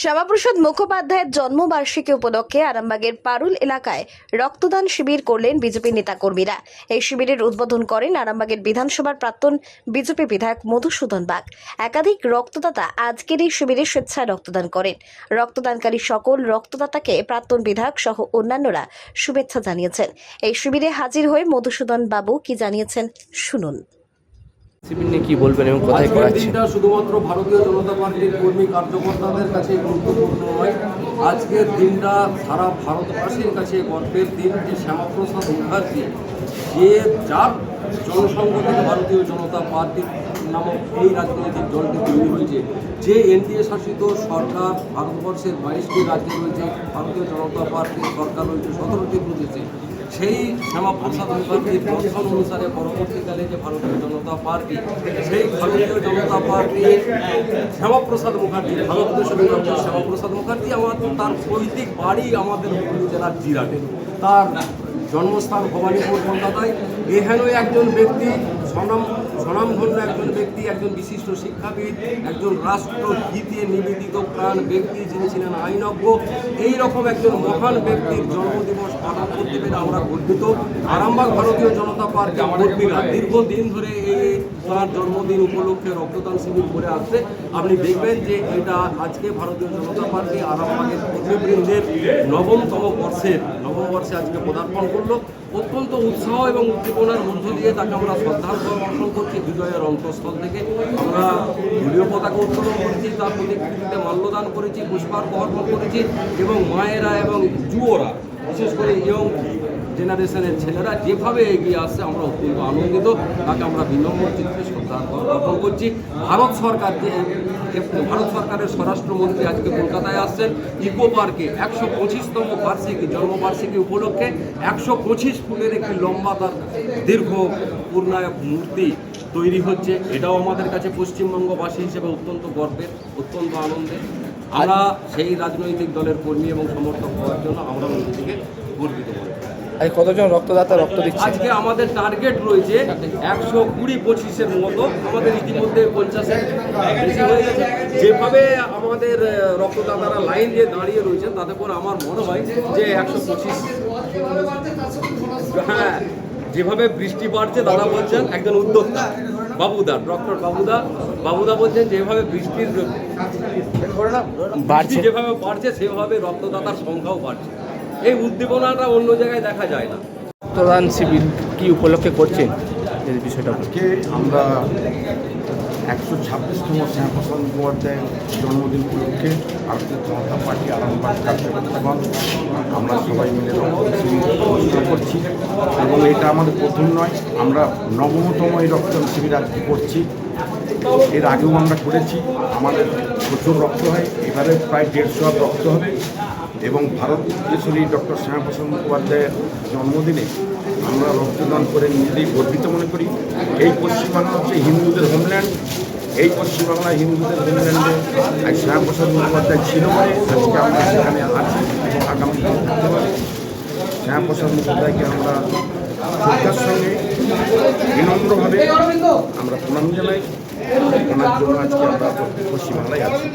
শ্যামাপ্রসাদ মুখোপাধ্যায়ের জন্মবার্ষিকী উপলক্ষে আরামবাগের পারুল এলাকায় রক্তদান শিবির করলেন বিজেপি নেতাকর্মীরা। এই শিবিরের উদ্বোধন করেন আরামবাগের বিধানসভার প্রাক্তন বিজেপি বিধায়ক মধুসূদন বাগ। একাধিক রক্তদাতা আজকের এই শিবিরে স্বেচ্ছায় রক্তদান করেন। রক্তদানকারী সকল রক্তদাতাকে প্রাক্তন বিধায়ক সহ অন্যান্যরা শুভেচ্ছা জানিয়েছেন। এই শিবিরে হাজির হয়ে মধুসূদন বাবু কি জানিয়েছেন শুনুন। শিবির নিয়ে কি বলবেন এবং কোথায় করাচ্ছেন? দিনটা শুধুমাত্র ভারতীয় জনতা পার্টির কর্মী কার্যকর্তাদের কাছে গুরুত্বপূর্ণ নয়। আজকের দিনটা সারা ভারতবাসীর কাছে গর্বের দিন যে শ্যামাপ্রসাদ মুখার্জি, যে যার জনসংঘ থেকে ভারতীয় জনতা পার্টি নামক এই রাজনৈতিক দলটি তৈরি হয়েছে, যে এনডিএ শাসিত সরকার ভারতবর্ষের 22টি রাজ্যে রয়েছে, ভারতীয় জনতা পার্টির সরকার রয়েছে 17টি প্রদেশে। সেই শ্যামাপ্রসাদ মুখার্জির দর্শন অনুসারে পরবর্তীকালে যে ভারতীয় জনতা পার্টি, সেই ভারতীয় জনতা পার্টি শ্যামাপ্রসাদ মুখার্জি, ভারতবর্ষের শ্যামাপ্রসাদ মুখার্জি তার পৈতৃক বাড়ি আমাদের হুগলি জেলার জিরাটে, তার জন্মস্থান ভবানীপুর কলকাতায়। এখানে একজন ব্যক্তি স্বনামধন্য একজন ব্যক্তি, একজন বিশিষ্ট শিক্ষাবিদ, একজন রাষ্ট্রহিতে নিবেদিত প্রাণ ব্যক্তি, যিনি ছিলেন আইনজ্ঞ। এইরকম একজন মহান ব্যক্তির জন্মদিবস পালন করতে পেরে আমরা গর্বিত। আরামবাগ ভারতীয় জনতা পার্টি কর্মীরা দীর্ঘদিন ধরে এই তার জন্মদিন উপলক্ষে রক্তদান শিবির করে আসছে। আপনি দেখবেন যে এটা আজকে ভারতীয় জনতা পার্টি আরামবাগের কর্মীবৃন্দের নবম বর্ষে আজকে পদার্পণ করলো। অত্যন্ত উৎসাহ এবং উদ্দীপনার মধ্য দিয়ে তাকে আমরা শ্রদ্ধার্ঘ্য অর্পণ করছি। বিজয়ের অন্তঃস্থল থেকে আমরা দলীয় পতাকা উত্তোলন করেছি, তার প্রতিকৃতিতে মাল্যদান করেছি, পুষ্পার্ঘ্য অর্পণ করেছি এবং মায়েরা এবং যুবরা, বিশেষ করে ইয়ং জেনারেশনের ছেলেরা যেভাবে এগিয়ে আসছে আমরা অত্যন্ত আনন্দিত। তাকে আমরা বিনম্র চিত্রে শ্রদ্ধার্ঘ্য অর্পণ করছি। ভারত সরকারের স্বরাষ্ট্রমন্ত্রী আজকে কলকাতায় আসছেন। ইকো পার্কে 125তম জন্মবার্ষিকী উপলক্ষে 125 ফুটের একটি লম্বা তার দীর্ঘ পূর্ণায়ক মূর্তি তৈরি হচ্ছে। এটাও আমাদের কাছে পশ্চিমবঙ্গবাসী হিসেবে অত্যন্ত গর্বের, অত্যন্ত আনন্দের। আমরা সেই রাজনৈতিক দলের কর্মী এবং সমর্থক হওয়ার জন্য আমরা নিজেকে গর্বিত করি। আজ কতজন রক্তদাতা রক্ত দিচ্ছে? আজকে আমাদের টার্গেট রয়েছে 120-25-এর মতো। আমাদের ইতিমধ্যে 50-এর বেশি হয়ে গেছে। যেভাবে আমাদের রক্তদাতারা লাইন দিয়ে দাঁড়িয়ে রয়েছেন, তাতে করে আমার মনে হয় যে 125। হ্যাঁ, যেভাবে বৃষ্টি বাড়ছে, দাদা বলছেন, একজন উদ্যোক্তা ডক্টর বাবুদা বলছেন যেভাবে বৃষ্টি যেভাবে বাড়ছে, সেভাবে রক্তদাতার সংখ্যাও বাড়ছে। এই উদ্দীপনাটা অন্য জায়গায় দেখা যায় না। রক্তদান শিবির কি উপলক্ষে করছেন এই বিষয়টা? আজকে আমরা 126তম শ্যামাপ্রসাদ মুখোপাধ্যায়ের জন্মদিন উপলক্ষে ভারতীয় জনতা পার্টি আরামবাগ কার্যকর্তাগণ আমরা সবাই মিলে রক্তদান শিবির অনুষ্ঠিত করছি এবং এটা আমাদের প্রথম নয়, আমরা 9তম এই রক্তদান শিবির আজকে করছি। এর আগেও আমরা করেছি, আমাদের প্রচুর রক্ত হয়, এবারে প্রায় 150 রক্ত হবে এবং ভারতকেশ্বরী ডক্টর শ্যামাপ্রসাদ মুখোপাধ্যায়ের জন্মদিনে আমরা রক্তদান করে নিজেদেরই গর্বিত মনে করি। এই পশ্চিমবাংলা হচ্ছে হিন্দুদের হোমল্যান্ড। এই পশ্চিমবাংলা হিন্দুদের হোমল্যান্ডে শ্যামাপ্রসাদ মুখোপাধ্যায় ছিল বলে আজকে আমরা সেখানে আছি এবং আগামী দিনে থাকতে পারি। শ্যামাপ্রসাদ মুখোপাধ্যায়কে আমরা শ্রদ্ধার সঙ্গে বিনম্রভাবে আমরা প্রণাম জানাই। ওনার জন্য আজকে আমরা পশ্চিমবাংলায় আছি।